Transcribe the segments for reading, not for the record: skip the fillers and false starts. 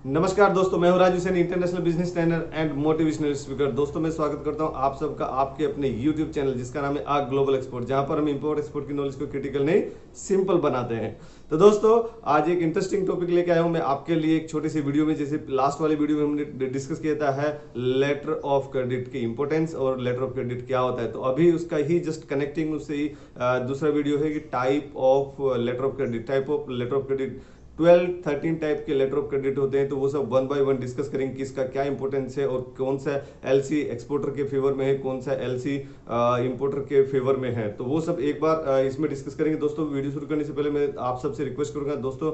नमस्कार दोस्तों, मैं हूं Raju Saini, international business trainer and motivational speaker. दोस्तों मैं स्वागत करता हूं आप सबका आपके अपने YouTube चैनल जिसका नाम है आग ग्लोबल एक्सपोर्ट, जहां पर हम इंपोर्ट एक्सपोर्ट की नॉलेज को क्रिटिकल नहीं सिंपल बनाते हैं। तो दोस्तों आज एक इंटरेस्टिंग टॉपिक लेके आया हूं मैं आपके लिए एक छोटी सी वीडियो में। जैसे लास्ट वाली वीडियो में हमने डिस्कस किया था है लेटर ऑफ क्रेडिट की इंपॉर्टेंस और लेटर ऑफ क्रेडिट क्या होता है, तो अभी उसका ही जस्ट कनेक्टिंग उससे ही दूसरा वीडियो है कि type of letter of credit, type of letter of credit 12-13 type के लेटर ऑफ क्रेडिट होते हैं। तो वो सब वन बाय वन डिस्कस करेंगे कि इसका क्या इंपॉर्टेंस है और कौन सा एलसी एक्सपोर्टर के फेवर में है, कौन सा एलसी इंपोर्टर के फेवर में है। तो वो सब एक बार इसमें डिस्कस करेंगे। दोस्तों वीडियो शुरू करने से पहले मैं आप सबसे रिक्वेस्ट करूंगा दोस्तों,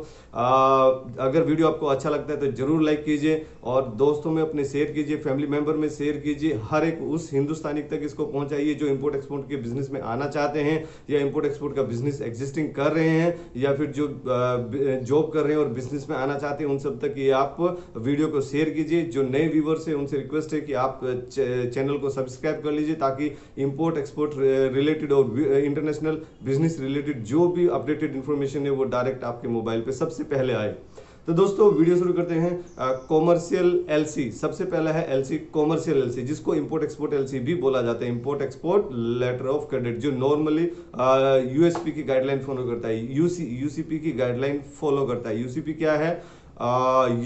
अगर वीडियो आपको अच्छा लगता है तो जरूर लाइक कीजिए और दोस्तों में अपने शेयर कीजिए, फैमिली मेंबर में शेयर कीजिए, हर एक उस हिंदुस्तानी तक इसको पहुंचाइए जो इंपोर्ट एक्सपोर्ट के बिजनेस में आना चाहते हैं या इंपोर्ट एक्सपोर्ट का बिजनेस एग्जिस्टिंग कर रहे हैं या फिर जो जॉब कर रहे हैं और बिजनेस में आना चाहते हैं, उन सब तक ये आप वीडियो को शेयर कीजिए। जो नए व्यूवर्स हैं उनसे रिक्वेस्ट है कि आप चैनल को सब्सक्राइब कर लीजिए ताकि इंपोर्ट एक्सपोर्ट रिलेटेड और इंटरनेशनल बिजनेस रिलेटेड जो भी अपडेटेड इंफॉर्मेशन है वो डायरेक्ट आपके मोबाइल पे सबसे पहले आए। तो दोस्तों वीडियो शुरू करते हैं। कॉमर्शियल एलसी, सबसे पहला है एलसी कॉमर्शियल एलसी, जिसको इंपोर्ट एक्सपोर्ट एलसी भी बोला जाता है, import export letter of credit, जो नॉर्मली यूएसपी की गाइडलाइन फॉलो करता है, यूसीपी की गाइडलाइन फॉलो करता है। यूसीपी क्या है?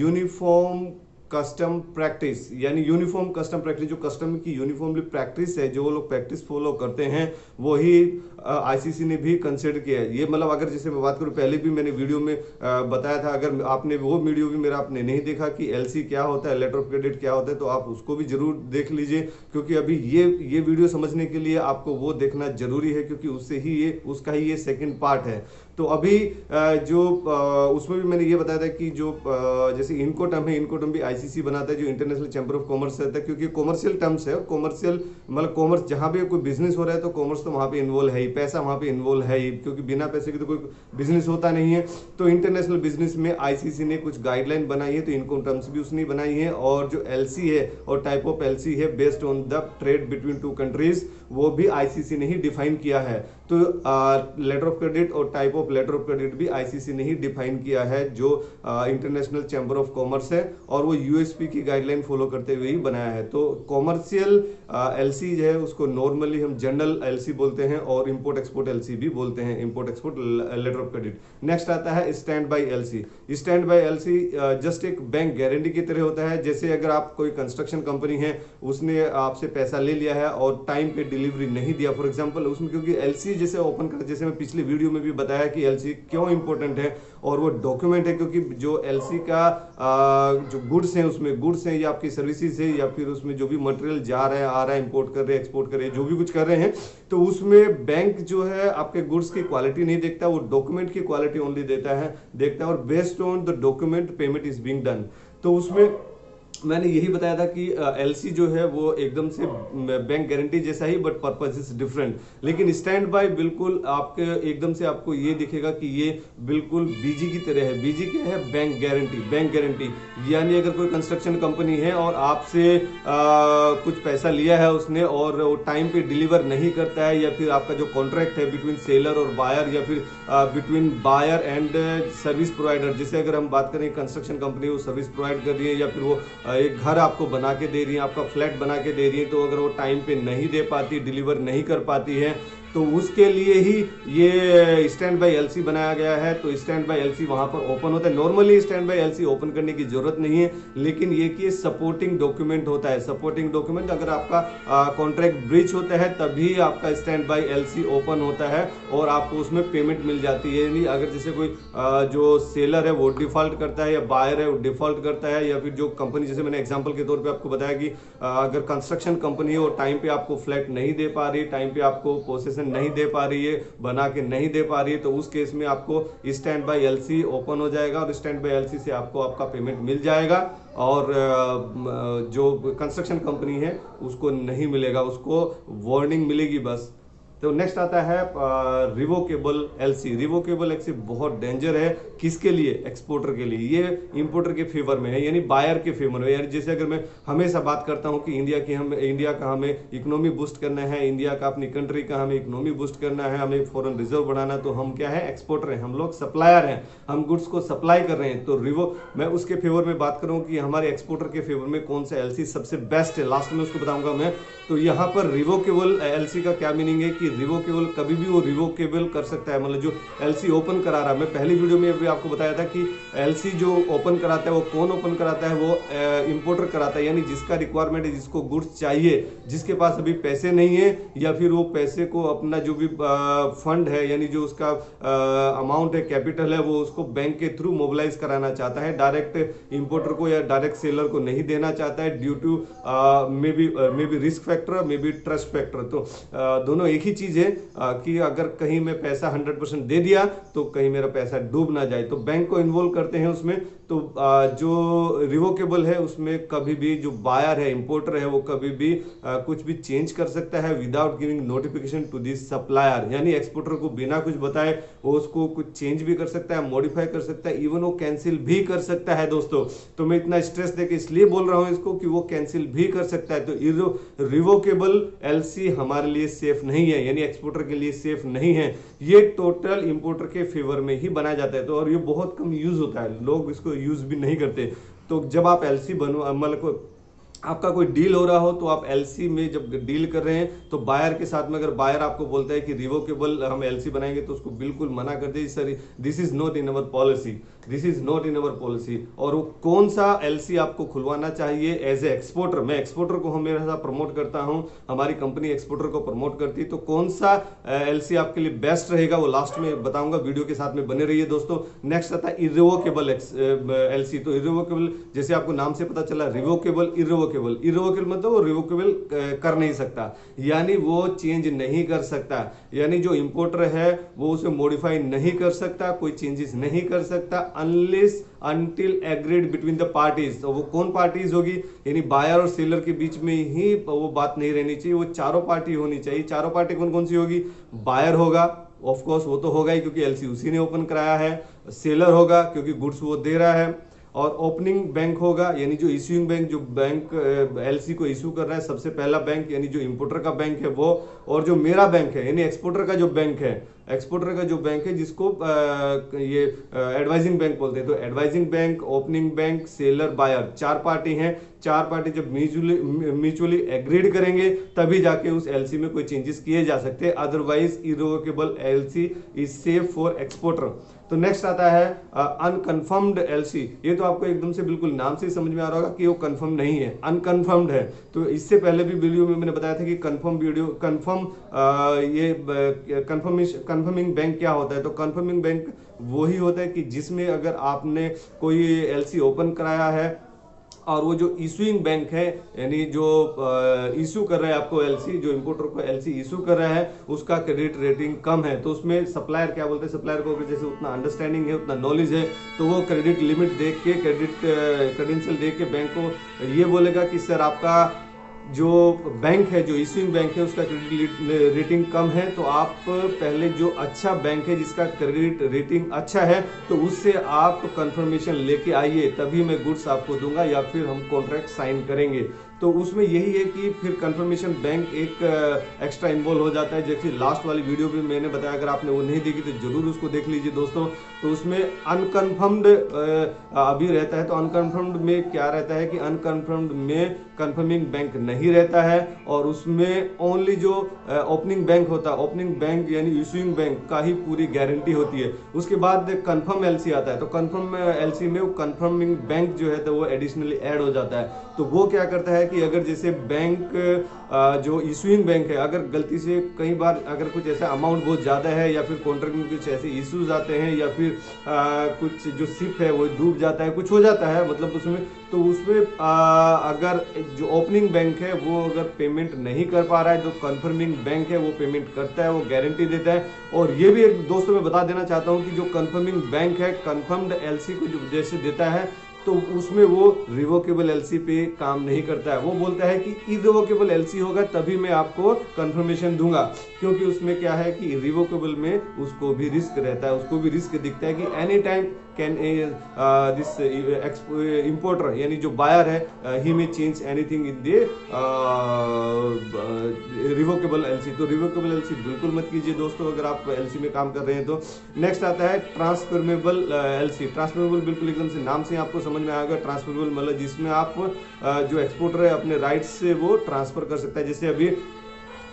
यूनिफॉर्म कस्टम प्रैक्टिस, यानी यूनिफॉर्म कस्टम प्रैक्टिस, जो कस्टम की यूनिफॉर्मली प्रैक्टिस है, जो वो लोग प्रैक्टिस फॉलो करते हैं, वही आईसीसी ने भी कंसिडर किया है। ये मतलब अगर जैसे मैं बात करूं, पहले भी मैंने वीडियो में बताया था, अगर आपने वो वीडियो भी मेरा आपने नहीं देखा कि एलसी क्या होता है, लेटर ऑफ क्रेडिट क्या होता है, तो आप उसको भी जरूर देख लीजिए, क्योंकि अभी ये वीडियो समझने के लिए आपको वो देखना जरूरी है, क्योंकि उससे ही ये उसका ही ये सेकंड पार्ट है। तो अभी जो उसमें भी मैंने ये बताया था कि जो जैसे इनकोटर्म है, इनकोटर्म भी आईसीसी बनाता है, जो इंटरनेशनल चैंबर ऑफ कॉमर्स रहता है, क्योंकि कॉमर्शियल टर्म्स है, कॉमर्शियल मतलब कॉमर्स जहां पे कोई बिजनेस हो रहा है तो कॉमर्स तो वहां पे इन्वॉल्व है ही, पैसा वहां पे इन्वॉल्व है ही, क्योंकि बिना पैसे के तो कोई बिजनेस होता नहीं है। तो इंटरनेशनल बिजनेस में आईसीसी ने कुछ गाइडलाइन बनाई है, तो इनकम टर्म्स भी उसने बनाई है, और जो एलसी है और टाइप ऑफ एलसी है based on the trade between two countries, वो भी आईसीसी ने ही डिफाइन किया है। तो लेटर ऑफ क्रेडिट और type of letter of credit भी आईसीसी ने ही डिफाइन किया है, जो इंटरनेशनल चैंबर ऑफ कॉमर्स है, और वो यूएसपी की गाइडलाइन फॉलो करते हुए ही बनाया है। तो कॉमर्शियल एलसी जो है उसको नॉर्मली हम जनरल एलसी बोलते हैं और इंपोर्ट एक्सपोर्ट एलसी भी बोलते हैं, import export letter of credit. Next आता है standby LC. Standby LC just एक बैंक गारंटी की तरह होता है। जैसे अगर आप कोई कंस्ट्रक्शन कंपनी है, उसने आपसे पैसा ले लिया है और टाइम पे डिलीवरी नहीं दिया, फॉर एग्जांपल उसमें, क्योंकि एलसी जैसे ओपन कर, जैसे मैं पिछले वीडियो में भी बताया कि एलसी क्यों इंपॉर्टेंट है, और वो डॉक्यूमेंट है, क्योंकि जो एलसी का जो गुड्स हैं, उसमें गुड्स हैं या आपकी सर्विसेज है या फिर उसमें जो भी मटेरियल जा रहा है, आ रहा है, इंपोर्ट कर रहे हैं, एक्सपोर्ट कर रहे हैं, जो भी कुछ कर रहे हैं, तो उसमें बैंक जो है आपके गुड्स की क्वालिटी नहीं देखता, वो डॉक्यूमेंट की क्वालिटी ओनली देखता है, और based on the document payment is being done. तो उसमें मैंने यही बताया था कि एलसी जो है वो एकदम से बैंक गारंटी जैसा ही, बट पर्पस इज डिफरेंट। लेकिन स्टैंड बाय बिल्कुल आपके एकदम से आपको ये दिखेगा कि ये बिल्कुल बीजी की तरह है। बीजी क्या है? Bank guarantee. बैंक गारंटी यानी अगर कोई कंस्ट्रक्शन कंपनी है और आपसे कुछ पैसा लिया है उसने और वो टाइम पे डिलीवर नहीं करता है, या फिर आपका जो कॉन्ट्रैक्ट है बिटवीन सेलर और बायर, या फिर between buyer and service provider, जैसे अगर हम बात करें कंस्ट्रक्शन कंपनी वो सर्विस प्रोवाइड कर रही है या फिर वो एक घर आपको बना के दे रही है, आपका फ्लैट बना के दे रही है, तो अगर वो टाइम पे नहीं दे पाती, डिलीवर नहीं कर पाती है, तो उसके लिए ही ये स्टैंड बाय एलसी बनाया गया है। तो स्टैंड बाय एलसी वहां पर ओपन होता है। Normally stand by LC open करने की जरूरत नहीं है, लेकिन ये कि सपोर्टिंग डॉक्यूमेंट होता है। सपोर्टिंग डॉक्यूमेंट, अगर आपका कॉन्ट्रैक्ट ब्रीच होता है तभी आपका स्टैंड बाय एलसी ओपन होता है और आपको उसमें पेमेंट मिल जाती है। नहीं अगर जैसे कोई जो सेलर है वो डिफॉल्ट करता है या बायर है वो डिफॉल्ट करता है, या फिर जो कंपनी, जैसे मैंने एग्जांपल के तौर पे आपको बताया कि अगर कंस्ट्रक्शन कंपनी है और टाइम पे आपको फ्लैट नहीं दे पा रही, टाइम पे आपको पोसेशन नहीं दे पा रही है, बना के नहीं दे पा रही है, तो उस केस में आपको स्टैंड बाय एलसी ओपन हो जाएगा और स्टैंड बाय एलसी से आपको आपका पेमेंट मिल जाएगा, और जो कंस्ट्रक्शन कंपनी है उसको नहीं मिलेगा, उसको वार्निंग मिलेगी बस। तो नेक्स्ट आता है रिवोकेबल एलसी। रिवोकेबल एलसी बहुत डेंजर है, किसके लिए? एक्सपोर्टर के लिए। ये इंपोर्टर के फेवर में है, यानी बायर के फेवर में। यानी जैसे अगर मैं हमेशा बात करता हूं कि इंडिया का हमें इकोनॉमी बूस्ट करना है, इंडिया का अपनी कंट्री का हमें इकोनॉमी बूस्ट करना है, हमें फॉरेन रिजर्व बढ़ाना, तो हम क्या है? एक्सपोर्टर हैं, हम लोग सप्लायर हैं, हम गुड्स को सप्लाई कर रहे हैं। तो मैं उसके फेवर में बात करूं कि हमारे एक्सपोर्टर के फेवर में कौन सा एलसी सबसे बेस्ट है, लास्ट में उसको बताऊंगा मैं। तो यहाँ पर रिवोकेबल एलसी का क्या मीनिंग है कि रिवोकेबल कभी भी वो रिवोकेबल कर सकता है, मतलब जो एलसी ओपन करा रहा है। मैं पहली वीडियो में भी आपको बताया था कि एलसी जो ओपन कराता है वो कौन ओपन कराता है? वो इंपोर्टर कराता है, यानी जिसका रिक्वायरमेंट है, जिसको गुड्स चाहिए, जिसके पास अभी पैसे नहीं है, या फिर वो पैसे को अपना जो भी फंड है, यानी जो उसका अमाउंट है, कैपिटल है, वो उसको बैंक के थ्रू मोबिलाइज कराना चाहता है, डायरेक्ट इंपोर्टर को या डायरेक्ट सेलर को नहीं देना चाहता है, due to maybe risk factor, maybe trust factor. तो दोनों एक ही चीज है कि अगर कहीं मैं पैसा 100% दे दिया तो कहीं मेरा पैसा डूब ना जाए, तो बैंक को इन्वॉल्व करते हैं उसमें। तो जो रिवोकेबल है उसमें कभी भी जो बायर है, इंपोर्टर है, वो कभी भी कुछ भी चेंज कर सकता है without giving notification to the supplier, यानी एक्सपोर्टर को बिना कुछ बताए वो उसको कुछ चेंज भी कर सकता है, मॉडिफाई कर सकता है, इवन वो कैंसिल भी कर सकता है दोस्तों। तो मैं इतना स्ट्रेस देके इसलिए बोल रहा हूं इसको कि वो कैंसिल भी कर सकता है। तो रिवोकेबल एलसी हमारे लिए सेफ नहीं है, यानी एक्सपोर्टर के लिए सेफ नहीं है। ये टोटल इंपोर्टर के फेवर में ही बनाया जाता है, तो और ये बहुत कम यूज होता है, लोग इसको यूज भी नहीं करते। तो जब आप एलसी मतलब आपका कोई डील हो रहा हो, तो आप एलसी में जब डील कर रहे हैं तो बायर के साथ में अगर बायर आपको बोलता है कि रिवोकेबल हम एलसी बनाएंगे, तो उसको बिल्कुल मना कर दीजिए, sir this is not in our policy, this is not in our policy. और वो कौन सा एलसी आपको खुलवाना चाहिए एज ए एक्सपोर्टर, मैं एक्सपोर्टर को हमेशा प्रमोट करता हूं, हमारी कंपनी एक्सपोर्टर को प्रमोट करती है, तो कौन सा एलसी आपके लिए बेस्ट रहेगा वो लास्ट में बताऊंगा, वीडियो के साथ में बने रहिए दोस्तों। नेक्स्ट आता है इरिवोकेबल एलसी। तो इरिवोकेबल जैसे आपको नाम से पता चला, रिवोकेबल इरिवोकेबल मतलब वो रिवोकेबल कर नहीं सकता, यानी वो चेंज नहीं कर सकता, यानी जो इंपोर्टर है वो उसे मॉडिफाई नहीं कर सकता, कोई चेंजेस नहीं कर सकता unless until agreed between the parties. तो वो कौन पार्टीज होगी? यानी बायर और सेलर के बीच में ही वो बात नहीं रहनी चाहिए, वो चारों पार्टी होनी चाहिए। चारों पार्टी कौन कौन सी होगी? बायर होगा, ऑफ कोर्स वो तो होगा ही क्योंकि एलसी उसी ने ओपन कराया है, सेलर होगा क्योंकि गुड्स वो दे रहा है, और ओपनिंग बैंक होगा, यानी जो इश्यूइंग बैंक, जो बैंक एलसी को इश्यू कर रहा है सबसे पहला बैंक, यानी जो इंपोर्टर का बैंक है वो, और जो मेरा बैंक है यानी एक्सपोर्टर का जो बैंक है, एक्सपोर्टर का जो बैंक है जिसको ये एडवाइजिंग बैंक बोलते हैं। तो advising bank, opening bank, seller, buyer, चार पार्टी हैं। चार पार्टी जब म्यूचुअली एग्रीड करेंगे तभी जाके उस एलसी में कोई चेंजेस किए जा सकते हैं, otherwise irrevocable LC is safe for exporter. तो नेक्स्ट आता है अनकन्फर्म्ड एलसी। ये तो आपको एकदम से बिल्कुल नाम से समझ में आ रहा होगा कि वो कंफर्म नहीं है, अनकन्फर्म्ड है। तो इससे पहले भी वीडियो में मैंने बताया था कि कंफर्मिंग बैंक क्या होता है। तो कंफर्मिंग बैंक वही होता है कि जिसमें अगर आपने कोई एलसी ओपन कराया है और वो जो इशूइंग बैंक है, यानी जो इशू कर रहा है आपको एलसी, जो इंपोर्टर को एलसी इशू कर रहा है उसका क्रेडिट रेटिंग कम है, तो उसमें सप्लायर क्या बोलते हैं, सप्लायर को अगर जैसे उतना अंडरस्टैंडिंग है, उतना नॉलेज है, तो वो क्रेडिट लिमिट देख के, क्रेडेंशियल देख के बैंक को ये बोलेगा कि सर आपका जो बैंक है, जो इश्यूइंग बैंक है, उसका क्रेडिट रेटिंग कम है, तो आप पहले जो अच्छा बैंक है जिसका क्रेडिट रेटिंग अच्छा है तो उससे आप कंफर्मेशन लेके आइए, तभी मैं गुड्स आपको दूंगा या फिर हम कॉन्ट्रैक्ट साइन करेंगे। तो उसमें यही है कि फिर कंफर्मेशन बैंक एक एक्स्ट्रा इन्वॉल्व हो जाता है, जैसे लास्ट वाली वीडियो भी मैंने बताया, अगर आपने वो नहीं देखी तो जरूर उसको देख लीजिए दोस्तों। तो उसमें अनकन्फर्म्ड अभी रहता है, तो अनकन्फर्म्ड में क्या रहता है कि अनकन्फर्म्ड में कंफर्मिंग बैंक नहीं रहता है, और उसमें ओनली जो ओपनिंग बैंक होता है, ओपनिंग बैंक यानी इशूइंग बैंक का ही पूरी गारंटी होती है। उसके बाद कंफर्म एलसी आता है, तो कंफर्म एलसी में वो कंफर्मिंग बैंक जो है तो वो एडिशनली ऐड हो जाता है। तो वो क्या करता है कि अगर जैसे बैंक जो इशूइंग बैंक है, अगर गलती से कई बार अगर कुछ ऐसा अमाउंट बहुत ज़्यादा है या फिर कॉन्ट्रैक्ट में कुछ ऐसे इश्यूज आते हैं या फिर कुछ जो शिप है वो डूब जाता है, कुछ हो जाता है मतलब उसमें, तो उसमें अगर जो ओपनिंग बैंक है वो अगर पेमेंट नहीं कर पा रहा है, जो कंफर्मिंग बैंक है वो पेमेंट करता है, वो गारंटी देता है। और ये भी एक दोस्तों मैं बता देना चाहता हूँ कि जो कंफर्मिंग बैंक है कंफर्म्ड एलसी को जो जैसे देता है, तो उसमें वो रिवोकेबल एलसी पे काम नहीं करता है। वो बोलता है कि इरिवोकेबल एलसी होगा तभी मैं आपको कंफर्मेशन दूंगा, क्योंकि उसमें क्या है कि रिवोकेबल में उसको भी रिस्क रहता है, उसको भी रिस्क दिखता है कि any time can this importer यानी जो बायर है ही में change anything in the revocable LC. तो रिवोकेबल एलसी बिल्कुल मत कीजिए दोस्तों अगर आप एलसी में काम कर रहे हैं तो। नेक्स्ट आता है ट्रांसफॉर्मेबल एलसी। ट्रांसफॉर्मेबल बिल्कुल एकदम से नाम से आपको समझ में आएगा। ट्रांसफॉर्मेबल मतलब जिसमें आप जो एक्सपोर्टर है अपने राइट्स से वो ट्रांसफर कर सकता है। जैसे अभी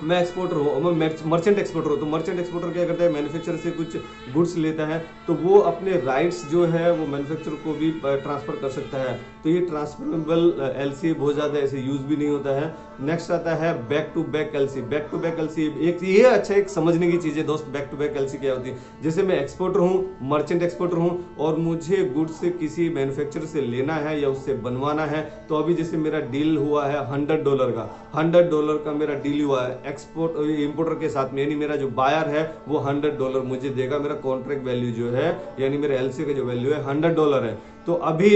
मैं एक्सपोर्टर हूँ, मैं मर्चेंट एक्सपोर्टर हूँ, तो मर्चेंट एक्सपोर्टर क्या करता है, मैन्युफैक्चरर से कुछ गुड्स लेता है तो वो अपने राइट्स जो है वो मैन्युफैक्चरर को भी ट्रांसफर कर सकता है। तो ये ट्रांसफरेबल एलसी बहुत ज़्यादा ऐसे यूज भी नहीं होता है। नेक्स्ट आता है back to back LC. Back to back LC एक ये अच्छा एक समझने की चीज़ है दोस्त। बैक टू बैक एलसी क्या होती है, जैसे मैं एक्सपोर्टर हूँ, मर्चेंट एक्सपोर्टर हूँ और मुझे गुड्स से किसी मैन्युफैक्चरर से लेना है या उससे बनवाना है, तो अभी जैसे मेरा डील हुआ है $100 का, $100 का मेरा डील हुआ है एक्सपोर्ट इंपोर्टर के साथ में, यानी मेरा जो बायर है वो $100 मुझे देगा। मेरा कॉन्ट्रैक्ट वैल्यू जो है यानी मेरे एलसी का जो वैल्यू है $100 है। तो अभी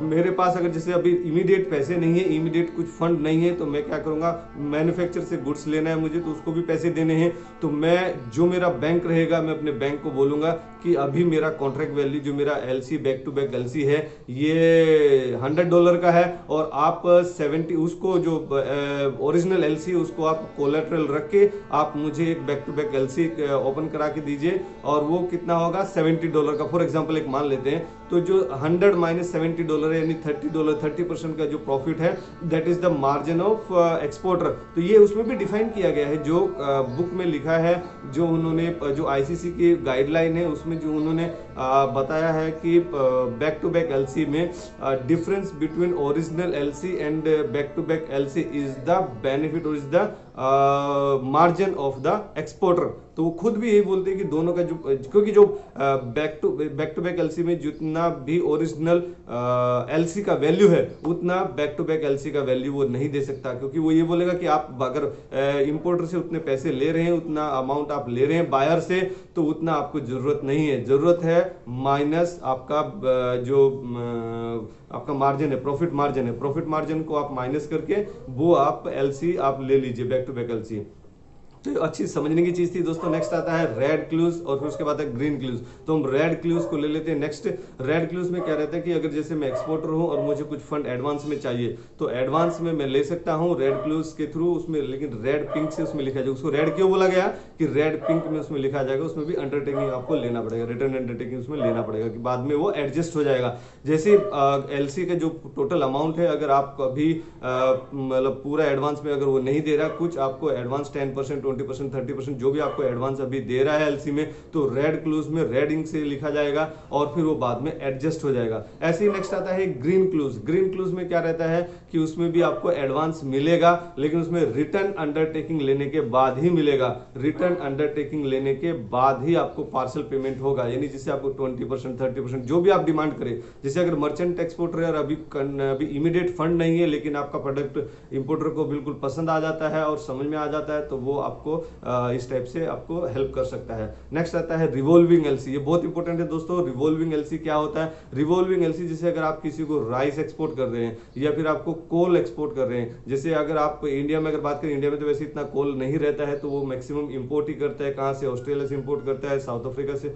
मेरे पास अगर जैसे अभी इमीडिएट पैसे नहीं है, इमीडिएट कुछ फंड नहीं है, तो मैं क्या करूंगा, मैन्युफैक्चरर से गुड्स लेना है मुझे तो उसको भी पैसे देने हैं, तो मैं जो मेरा बैंक रहेगा मैं अपने बैंक को बोलूंगा कि अभी मेरा कॉन्ट्रैक्ट वैल्यू जो मेरा LC back to back LC है ये $100 का है और आप 70 उसको जो ओरिजिनल एलसी उसको आप कोलेटरल रख के आप मुझे एक back to back LC open करा के दीजिए और वो कितना होगा $70 का फॉर एग्जांपल एक मान लेते हैं। तो जो 100 माइनस $70 है यानी $30, 30% का जो प्रॉफिट है that is the margin of exporter. तो ये उसमें भी डिफाइन किया गया है जो बुक में लिखा है, जो उन्होंने जो आईसीसी की गाइडलाइन है उसमें जो उन्होंने बताया है कि बैक टू बैक एलसी में difference between original LC and back to back LC is the benefit और is the margin of the exporter. तो वो खुद भी यही बोलते हैं कि दोनों का जो, क्योंकि जो बैक टू बैक एलसी में जितना भी ओरिजिनल एलसी का वैल्यू है उतना बैक टू बैक एलसी का वैल्यू वो नहीं दे सकता, क्योंकि वो ये बोलेगा कि आप अगर इंपोर्टर से उतने पैसे ले रहे हैं, उतना अमाउंट आप ले रहे हैं बायर से, तो उतना आपको जरूरत नहीं है। जरूरत है माइनस आपका जो आपका मार्जिन है, प्रॉफिट मार्जिन है, प्रॉफिट मार्जिन को आप माइनस करके वो आप एलसी आप ले लीजिए बैक टू बैक एलसी। तो अच्छी समझने की चीज थी दोस्तों। नेक्स्ट आता है रेड क्लूज और फिर उसके बाद है ग्रीन क्लूज। तो हम रेड क्लूज को ले लेते हैं। नेक्स्ट रेड क्लूज में क्या रहता है कि अगर जैसे मैं एक्सपोर्टर हूं और मुझे कुछ फंड एडवांस में चाहिए तो एडवांस में मैं ले सकता हूं रेड क्लूज के थ्रू उसमें, लेकिन रेड पिंक से उसमें लिखा जाएगा। उसको रेड क्यों बोला गया कि रेड पिंक में उसमें लिखा जाएगा, उसमें भी अंडरटेकिंग आपको लेना पड़ेगा, रिटर्न अंडरटेकिंग उसमें लेना पड़ेगा कि बाद में वो एडजस्ट हो जाएगा। जैसे एलसी का जो टोटल अमाउंट है अगर आप अभी मतलब पूरा एडवांस में अगर वो नहीं दे रहा, कुछ आपको एडवांस 10%, 20%, 30% जो भी आपको एडवांस अभी दे रहा है एलसी में, तो रेड क्लूज में रेड इंक से लिखा जाएगा और फिर वो बाद में एडजस्ट हो जाएगा। ऐसे ही नेक्स्ट आता है ग्रीन क्लूज। ग्रीन क्लूज में क्या रहता है कि उसमें भी आपको एडवांस मिलेगा लेकिन उसमें रिटर्न अंडरटेकिंग लेने के बाद ही मिलेगा। रिटर्न अंडरटेकिंग लेने के बाद ही आपको पार्सल पेमेंट होगा, यानी जिससे आपको 20%, 30% जो भी आप डिमांड करें। जैसे अगर मर्चेंट एक्सपोर्टर है, अभी इमीडिएट फंड नहीं है लेकिन आपका प्रोडक्ट इंपोर्टर को बिल्कुल पसंद आ जाता है और समझ में आ जाता है, तो वो आपको इस टाइप से आपको हेल्प कर सकता है। नेक्स्ट आता है रिवॉल्विंग एलसी। ये बहुत इंपॉर्टेंट है दोस्तों। रिवॉल्विंग एलसी क्या होता है? रिवॉल्विंग एलसी जैसे अगर आप किसी को राइस एक्सपोर्ट कर रहे हैं या फिर आपको कोल एक्सपोर्ट कर रहे हैं, जैसे अगर आप इंडिया में अगर बात करें, इंडिया में तो वैसे इतना कोल नहीं रहता है तो वो मैक्सिमम इंपोर्ट ही करता है। कहाँ से? ऑस्ट्रेलिया से इंपोर्ट करता है, साउथ अफ्रीका से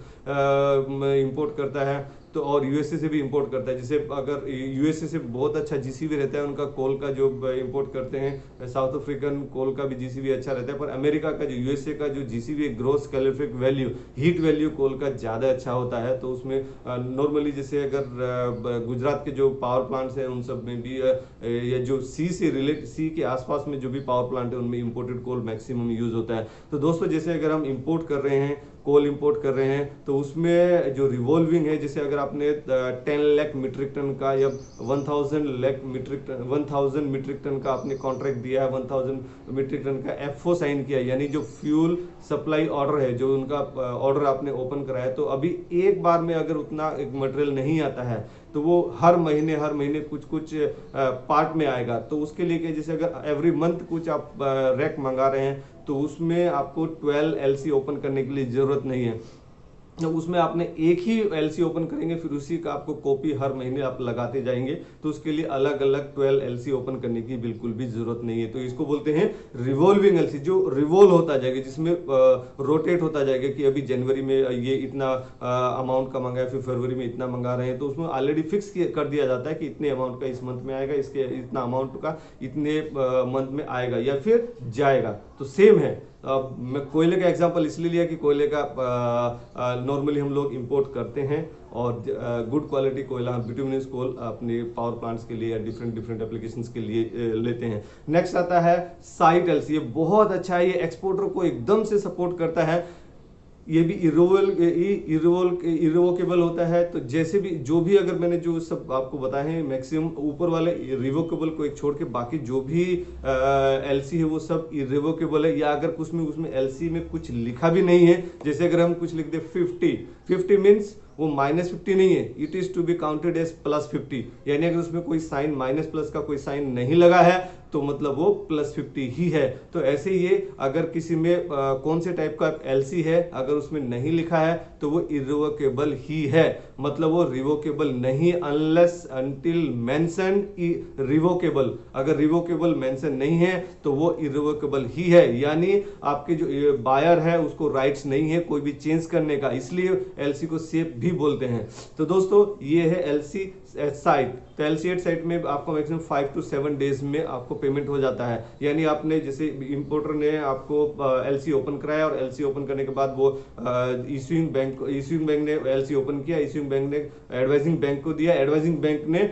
इंपोर्ट करता है, तो और यूएसए से भी इंपोर्ट करता है। जैसे अगर यूएसए से बहुत अच्छा जीसीबी रहता है उनका कोल का जो इंपोर्ट करते हैं, साउथ अफ्रीकन कोल का भी जीसीबी अच्छा रहता है, पर अमेरिका का जो यूएसए का जो GCB gross calorific value, heat value coal का ज़्यादा अच्छा होता है। तो उसमें नॉर्मली जैसे अगर गुजरात के जो पावर प्लांट्स हैं उन सब में भी या जो सी के आसपास में जो भी पावर प्लांट है उनमें इंपोर्टेड कोल मैक्सिमम यूज होता है। तो दोस्तों जैसे अगर हम इंपोर्ट कर रहे हैं, कोल इंपोर्ट कर रहे हैं, तो उसमें जो रिवॉल्विंग है, जैसे अगर आपने 10 लाख मीट्रिक टन का या 1000 मीट्रिक टन का आपने कॉन्ट्रैक्ट दिया है, 1000 मीट्रिक टन का एफओ साइन किया, यानी जो फ्यूल सप्लाई ऑर्डर है, जो उनका ऑर्डर आपने ओपन कराया, तो अभी एक बार में अगर उतना एक मटेरियल नहीं आता है तो वो हर महीने कुछ पार्ट में आएगा। तो उसके लिए कि जैसे अगर एवरी मंथ कुछ आप रैक मंगा रहे हैं तो उसमें आपको 12 एलसी ओपन करने के लिए जरूरत नहीं है। उसमें आपने एक ही एलसी ओपन करेंगे, फिर उसी का आपको कॉपी हर महीने आप लगाते जाएंगे, तो उसके लिए अलग अलग 12 एलसी ओपन करने की बिल्कुल भी जरूरत नहीं है। तो इसको बोलते हैं रिवॉल्विंग एलसी, जो रिवॉल्व होता जाएगा, जिसमें रोटेट होता जाएगा कि अभी जनवरी में ये इतना अमाउंट का मंगा है, फिर फरवरी में इतना मंगा रहे हैं, तो उसमें ऑलरेडी फिक्स कर दिया जाता है कि इतने अमाउंट का इस मंथ में आएगा, इसके इतना अमाउंट का इतने मंथ में आएगा या फिर जाएगा। तो सेम है। मैं कोयले का एग्जांपल इसलिए लिया कि कोयले का नॉर्मली हम लोग इंपोर्ट करते हैं और गुड क्वालिटी कोयला हम बिटुमिनस कोल अपने पावर प्लांट्स के लिए या डिफरेंट डिफरेंट एप्लीकेशंस के लिए लेते हैं। नेक्स्ट आता है साइट एलसी। ये बहुत अच्छा है, ये एक्सपोर्टर को एकदम से सपोर्ट करता है। ये भी इरिवोकेबल होता है। तो जैसे भी जो भी अगर मैंने जो सब आपको बताए हैं, मैक्सिमम ऊपर वाले रिवोकेबल को एक छोड़ के बाकी जो भी एलसी है वो सब इरिवोकेबल है। या अगर उसमें एलसी में कुछ लिखा भी नहीं है, जैसे अगर हम कुछ लिख दे 50 मीन्स वो -50 नहीं है, it is to be counted as +50। यानी अगर उसमें कोई साइन माइनस प्लस का कोई साइन नहीं लगा है तो मतलब वो +50 ही है। तो ऐसे ये अगर किसी में कौन से टाइप का एलसी है, अगर उसमें नहीं लिखा है तो वो इरिवोकेबल ही है, मतलब वो रिवोकेबल नहीं, अनलेस अनटिल मेंशन रिवोकेबल। अगर रिवोकेबल मेंशन नहीं है तो वो इरिवोकेबल ही है, यानी आपके जो बायर है उसको राइट्स नहीं है कोई भी चेंज करने का, इसलिए एलसी को सेफ भी बोलते हैं। तो दोस्तों ये है एलसी एट साइट। तो एलसी एट साइट में आपको मैक्सिमम 5 to 7 डेज में आपको पेमेंट हो जाता है। यानी आपने जैसे इंपोर्टर ने आपको एलसी ओपन कराया और एलसी ओपन करने के बाद वो इश्यूइंग बैंक ने एलसी ओपन किया, इश्यूइंग बैंक ने एडवाइजिंग बैंक को दिया, एडवाइजिंग बैंक ने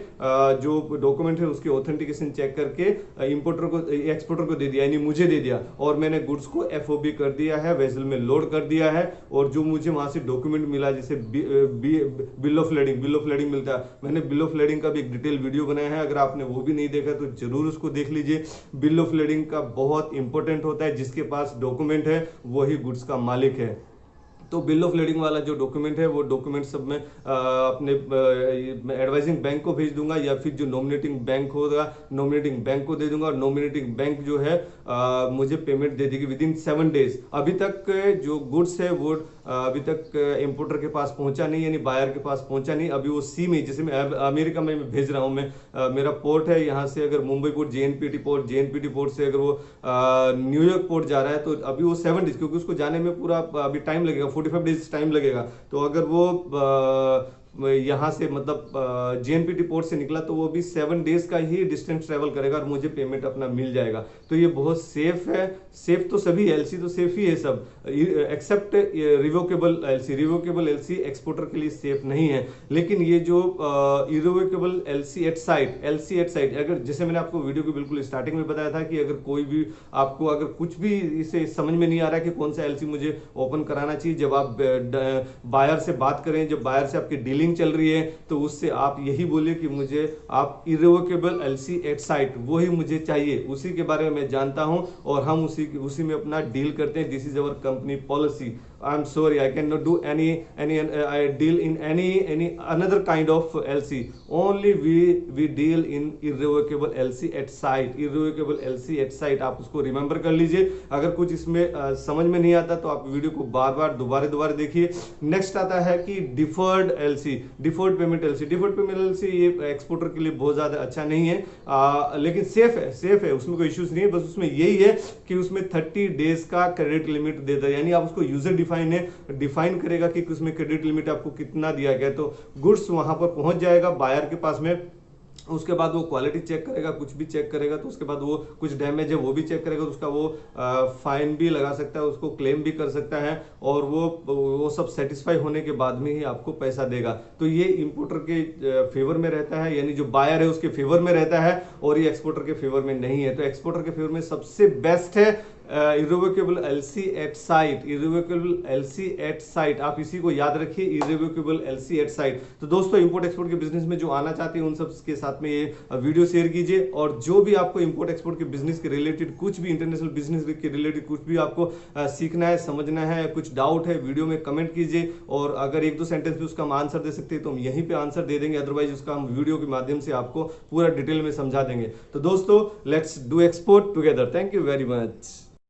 जो डॉक्यूमेंट है उसके ऑथेंटिकेशन चेक करके इंपोर्टर को एक्सपोर्टर को दे दिया, यानी मुझे दे दिया, और मैंने गुड्स को एफओबी कर दिया है, वेसल में लोड कर दिया है। और जो मुझे वहां से डॉक्यूमेंट मिला, जैसे बिल ऑफ लेडिंग मिलता है, मैंने बिल ऑफ लेडिंग का भी एक डिटेल वीडियो बनाया है, अगर आपने वो भी नहीं देखा तो जरूर उसको देख लीजिए। बिल ऑफ लेडिंग का बहुत इंपॉर्टेंट होता है, जिसके पास डॉक्यूमेंट है वही गुड्स का मालिक है। तो बिल ऑफ लेडिंग वाला जो डॉक्यूमेंट है वो डॉक्यूमेंट सब मैं अपने एडवाइजिंग बैंक को भेज दूंगा, या फिर जो नॉमिनेटिंग बैंक होगा नॉमिनेटिंग बैंक को दे दूंगा, और नॉमिनेटिंग बैंक जो है मुझे पेमेंट दे देगी विदिन 7 डेज। अभी तक जो गुड्स है वो अभी तक इंपोर्टर के पास पहुंचा नहीं, यानी बायर के पास पहुंचा नहीं। अभी वो सी में, जैसे मैं अमेरिका में भेज रहा हूं, मैं मेरा पोर्ट है यहाँ से, अगर मुंबई पोर्ट जेएनपीटी पोर्ट से अगर वो न्यूयॉर्क पोर्ट जा रहा है, तो अभी वो 7 डेज, क्योंकि उसको जाने में पूरा अभी टाइम लगेगा, 45 डेज टाइम लगेगा। तो अगर वो यहाँ से मतलब जेएनपीटी पोर्ट से निकला तो वो भी 7 डेज का ही डिस्टेंस ट्रेवल करेगा और मुझे पेमेंट अपना मिल जाएगा। तो ये बहुत सेफ है। सेफ तो सभी एलसी तो सेफ ही है सब, एक्सेप्ट रिवोकेबल एलसी एक्सपोर्टर के लिए सेफ नहीं है। लेकिन ये जो इरिवोकेबल एलसी एट साइट, अगर जैसे मैंने आपको वीडियो के बिल्कुल स्टार्टिंग में बताया था कि अगर कोई भी आपको अगर कुछ भी इसे समझ में नहीं आ रहा है कि कौन सा एलसी मुझे ओपन कराना चाहिए, जब आप बायर से बात करें, जब बायर से आपकी डीलिंग चल रही है, तो उससे आप यही बोलिए कि मुझे आप इरिवोकेबल एलसी एट साइट वो ही मुझे चाहिए, उसी के बारे में मैं जानता हूं और हम उसी में अपना डील करते हैं। This is our company policy. I'm sorry, I cannot do any I deal in any another kind of LC. Only we deal in irrevocable LC at site. Irrevocable LC at site. आप उसको remember कर लीजिए। अगर कुछ इसमें समझ में नहीं आता तो आप वीडियो को बार-बार दोबारा देखिए। नेक्स्ट आता है कि deferred LC, deferred payment LC ये एक्सपोर्टर के लिए बहुत ज्यादा अच्छा नहीं है, लेकिन सेफ है, उसमें कोई इश्यूज नहीं है। बस उसमें यही है कि उसमें 30 डेज का क्रेडिट लिमिट देता है, यानी आप उसको यूजर डिफाइन करेगा कि उसमें क्रेडिट लिमिट आपको कितना दिया गया। तो गुड्स वहां पर पहुंच जाएगा बायर के पास में, उसके बाद वो क्वालिटी चेक करेगा, कुछ भी चेक करेगा, तो उसके बाद वो कुछ डैमेज है वो भी चेक करेगा, तो उसका वो फाइन भी लगा सकता है, उसको क्लेम भी कर सकता है, और वो सब सेटिस्फाई होने के बाद में ही आपको पैसा देगा। तो ये इंपोर्टर के फेवर में रहता है, यानी जो बायर है उसके फेवर में रहता है, और ये एक्सपोर्टर के फेवर में नहीं है। तो एक्सपोर्टर के फेवर में सबसे बेस्ट है इरिवोकेबल एलसी एट साइट। आप इसी को याद रखिए, इरिवोकेबल एलसी एट साइट। तो दोस्तों इंपोर्ट एक्सपोर्ट के बिजनेस में जो आना चाहते हैं उन सब के साथ में ये वीडियो शेयर कीजिए, और जो भी आपको इंपोर्ट एक्सपोर्ट के बिजनेस के रिलेटेड, कुछ भी इंटरनेशनल बिजनेस के रिलेटेड कुछ भी आपको सीखना है, समझना है, कुछ डाउट है, वीडियो में कमेंट कीजिए, और अगर 1-2 सेंटेंस भी उसका हम आंसर दे सकते हैं तो हम यहीं पे आंसर दे देंगे, अदरवाइज उसका हम वीडियो के माध्यम से आपको पूरा डिटेल में समझा देंगे। तो दोस्तों let's do export together. Thank you very much.